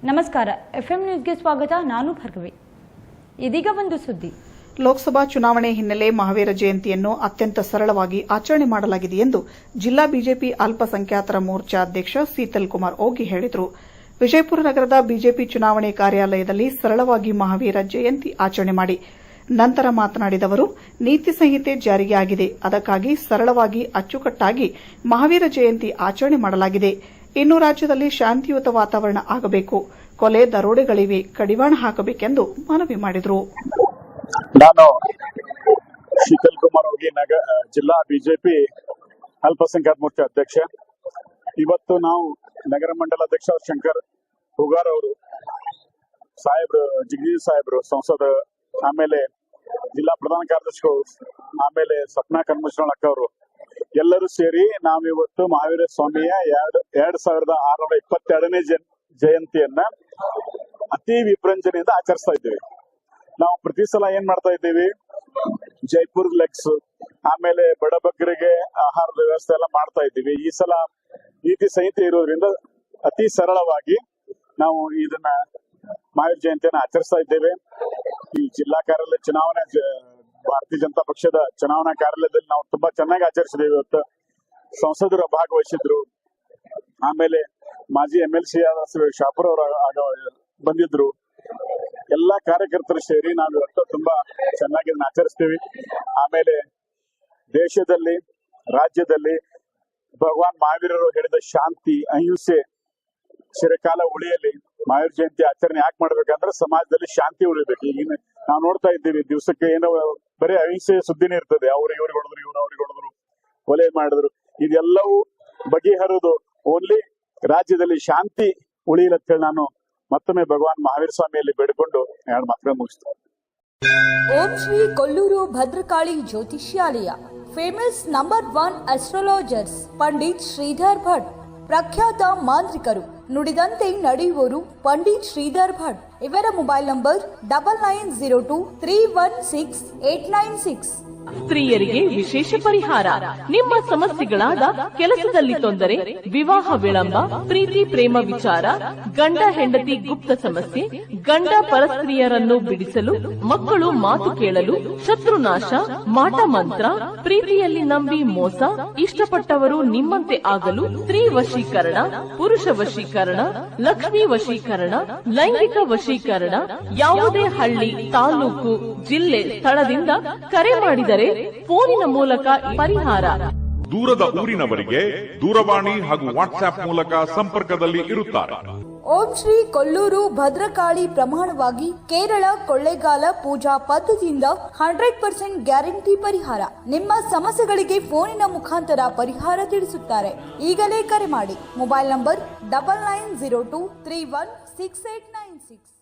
ನಮಸ್ಕಾರ, ಎಫ್ಎಂ ನ್ಯೂಸ್ಗೆ ಸ್ವಾಗತ. ನಾನು ಭಾರ್ಗವಿ. ಇದೀಗ ಒಂದು ಸುದ್ದಿ. ಲೋಕಸಭಾ ಚುನಾವಣೆ ಹಿನ್ನೆಲೆ ಮಹಾವೀರ ಜಯಂತಿಯನ್ನು ಅತ್ಯಂತ ಸರಳವಾಗಿ ಆಚರಣೆ ಮಾಡಲಾಗಿದೆ ಎಂದು ಜಿಲ್ಲಾ ಬಿಜೆಪಿ ಅಲ್ಪಸಂಖ್ಯಾತರ ಮೋರ್ಚಾ ಅಧ್ಯಕ್ಷ ಸೀತಲ್ ಕುಮಾರ್ ಓಗಿ ಹೇಳಿದರು. ವಿಜಯಪುರ ನಗರದ ಬಿಜೆಪಿ ಚುನಾವಣೆ ಕಾರ್ಯಾಲಯದಲ್ಲಿ ಸರಳವಾಗಿ ಮಹಾವೀರ ಜಯಂತಿ ಆಚರಣೆ ಮಾಡಿ ನಂತರ ಮಾತನಾಡಿದ ಅವರು, ನೀತಿ ಸಂಹಿತೆ ಜಾರಿಗೆ ಆಗಿದೆ. ಅದಕ್ಕಾಗಿ ಸರಳವಾಗಿ ಅಚ್ಚುಕಟ್ಟಾಗಿ ಮಹಾವೀರ ಜಯಂತಿ ಆಚರಣೆ ಮಾಡಲಾಗಿದೆ. ಇನ್ನು ರಾಜ್ಯದಲ್ಲಿ ಶಾಂತಿಯುತ ವಾತಾವರಣ ಆಗಬೇಕು, ಕೊಲೆ ದರೋಡೆಗಳಿವೆ, ಕಡಿವಾಣ ಹಾಕಬೇಕೆಂದು ಮನವಿ ಮಾಡಿದರು. ನಾನು ಶೀತಲ್ ಕುಮಾರ್ ಹೋಗಿ ಜಿಲ್ಲಾ ಬಿಜೆಪಿ ಅಲ್ಪಸಂಖ್ಯಾತ ಮೋರ್ಚಾ ಅಧ್ಯಕ್ಷ. ಇವತ್ತು ನಾವು ನಗರ ಮಂಡಲ ಅಧ್ಯಕ್ಷ ಶಂಕರ್ ಹುಗಾರ್ ಅವರು, ಸಾಹೇಬ್ರು ಜಗದೀಶ್ ಸಾಹೇಬ್ರು ಸಂಸದ, ಆಮೇಲೆ ಜಿಲ್ಲಾ ಪ್ರಧಾನ ಕಾರ್ಯದರ್ಶಿಗಳು, ಆಮೇಲೆ ಸಪ್ನಾ ಕನ್ಮಶ್ರಳಕ್ಕ ಅವರು ಎಲ್ಲರೂ ಸೇರಿ ನಾವಿವತ್ತು ಮಹಾವೀರ ಸ್ವಾಮಿಯ 2622ನೇ ಜಯಂತಿಯನ್ನ ಅತಿ ವಿಜೃಂಭಣೆಯಿಂದ ಆಚರಿಸ್ತಾ ಇದ್ದೀವಿ. ನಾವು ಪ್ರತಿ ಸಲ ಏನ್ ಮಾಡ್ತಾ ಇದ್ದೀವಿ, ಜೈಪುರ್ ಲೆಗ್ಸ್, ಆಮೇಲೆ ಬಡಬಗ್ಗರಿಗೆ ಆಹಾರದ ವ್ಯವಸ್ಥೆ ಎಲ್ಲ ಮಾಡ್ತಾ ಇದ್ದೀವಿ. ಈ ಸಲ ನೀತಿ ಸಂಹಿತೆ ಇರೋದ್ರಿಂದ ಅತಿ ಸರಳವಾಗಿ ನಾವು ಇದನ್ನ ಮಹಾವೀರ ಜಯಂತಿಯನ್ನ ಆಚರಿಸ್ತಾ ಇದ್ದೇವೆ. ಈ ಜಿಲ್ಲಾ ಕಾರ್ಯಾಲಯ ಚುನಾವಣೆ ಭಾರತೀಯ ಜನತಾ ಪಕ್ಷದ ಚುನಾವಣಾ ಕಾರ್ಯಾಲಯದಲ್ಲಿ ನಾವು ತುಂಬಾ ಚೆನ್ನಾಗಿ ಆಚರಿಸಿದ್ದೇವೆ. ಇವತ್ತು ಸಂಸದರು ಭಾಗವಹಿಸಿದ್ರು, ಆಮೇಲೆ ಮಾಜಿ MLC ಆದ ಶಾಪುರ್ ಅವರು ಬಂದಿದ್ರು. ಎಲ್ಲಾ ಕಾರ್ಯಕರ್ತರು ಸೇರಿ ನಾವು ಇವತ್ತು ತುಂಬಾ ಚೆನ್ನಾಗಿ ಇದನ್ನ ಆಚರಿಸ್ತೀವಿ. ಆಮೇಲೆ ದೇಶದಲ್ಲಿ, ರಾಜ್ಯದಲ್ಲಿ ಭಗವಾನ್ ಮಹಾವೀರರು ಹೇಳಿದ ಶಾಂತಿ, ಅಹಿಂಸೆ ಚಿರಕಾಲ ಉಳಿಯಲಿ. ಮಹಾವೀರ ಜಯಂತಿ ಆಚರಣೆ ಯಾಕೆ ಮಾಡ್ಬೇಕಂದ್ರೆ ಸಮಾಜದಲ್ಲಿ ಶಾಂತಿ ಉಳಿಬೇಕು. ಈಗ ನಾವು ನೋಡ್ತಾ ಇದ್ದೀವಿ, ದಿವಸಕ್ಕೆ ಏನೋ ಬರೀ ಅಹಿಂಸೆ ಸುದ್ದಿನೇ ಇರ್ತದೆ. ಇವ್ರಿಗೆ ಹೊಡೆದ್ರು, ಅವ್ರಿಗೆ ಹೊಡೆದ್ರು, ಕೊಲೆ ಮಾಡಿದ್ರು. ಇದೆಲ್ಲವೂ ಬಗೆಹರಿದು ಓನ್ಲಿ ರಾಜ್ಯದಲ್ಲಿ ಶಾಂತಿ ಉಳಿಯಲಂತೇಳಿ ನಾನು ಮತ್ತೊಮ್ಮೆ ಭಗವಾನ್ ಮಹಾವೀರ ಸ್ವಾಮಿಯಲ್ಲಿ ಬೇಡಿಕೊಂಡು ಎರಡು ಮಾತ್ರ ಮುಗಿಸ್ತೇನೆ. ಓಂ ಶ್ರೀ ಕೊಲ್ಲೂರು ಭದ್ರಕಾಳಿ ಜ್ಯೋತಿಷ್ಯಾಲಯ, famous number 1 astrologers Pandit Shridhar Bhat, ಪ್ರಖ್ಯಾತ ಮಾಂತ್ರಿಕರು, ನುಡಿದಂತೆ ನಡೆಯುವವರು ಪಂಡಿತ್ ಶ್ರೀಧರ್ ಭಟ್. ಇವರ ಮೊಬೈಲ್ ನಂಬರ್ 9902316896. ಸ್ತ್ರೀಯರಿಗೆ ವಿಶೇಷ ಪರಿಹಾರ. ನಿಮ್ಮ ಸಮಸ್ಯೆಗಳಾದ ಕೆಲಸದಲ್ಲಿ ತೊಂದರೆ, ವಿವಾಹ ವಿಳಂಬ, ಪ್ರೀತಿ ಪ್ರೇಮ ವಿಚಾರ, ಗಂಡ ಹೆಂಡತಿ ಗುಪ್ತ ಸಮಸ್ಯೆ, ಗಂಡ ಪರಸ್ತ್ರೀಯರನ್ನು ಬಿಡಿಸಲು, ಮಕ್ಕಳು ಮಾತು ಕೇಳಲು, ಶತ್ರುನಾಶ, ಮಾಟ ಮಂತ್ರ, ಪ್ರೀತಿಯಲ್ಲಿ ನಂಬಿ ಮೋಸ, ಇಷ್ಟಪಟ್ಟವರು ನಿಮ್ಮಂತೆ ಆಗಲು, ಸ್ತ್ರೀ ವಶೀಕರಣ, ಪುರುಷ ವಶೀಕರಣ, ಲಕ್ಷ್ಮೀ ವಶೀಕರಣ, ಲೈಂಗಿಕ ವಶೀಕರಣ. ಯಾವುದೇ ಹಳ್ಳಿ, ತಾಲೂಕು, ಜಿಲ್ಲೆ, ಸ್ಥಳದಿಂದ ಕರೆ ಮಾಡಿದರೆ ಫೋನಿನ ಮೂಲಕ ಪರಿಹಾರ. ದೂರದ ಊರಿನವರಿಗೆ ದೂರವಾಣಿ ಹಾಗೂ ವಾಟ್ಸ್ಆಪ್ ಮೂಲಕ ಸಂಪರ್ಕದಲ್ಲಿ ಇರುತ್ತಾರೆ. ಓಂ ಶ್ರೀ ಕೊಲ್ಲೂರು ಭದ್ರಕಾಳಿ ಪ್ರಮಾಣವಾಗಿ ಕೇರಳ ಕೊಳ್ಳೇಗಾಲ ಪೂಜಾ ಪದ್ಧತಿಯಿಂದ 100% ಗ್ಯಾರಂಟಿ ಪರಿಹಾರ. ನಿಮ್ಮ ಸಮಸ್ಯೆಗಳಿಗೆ ಫೋನಿನ ಮುಖಾಂತರ ಪರಿಹಾರ ತಿಳಿಸುತ್ತಾರೆ. ಈಗಲೇ ಕರೆ ಮಾಡಿ. Mobile number 9902316896.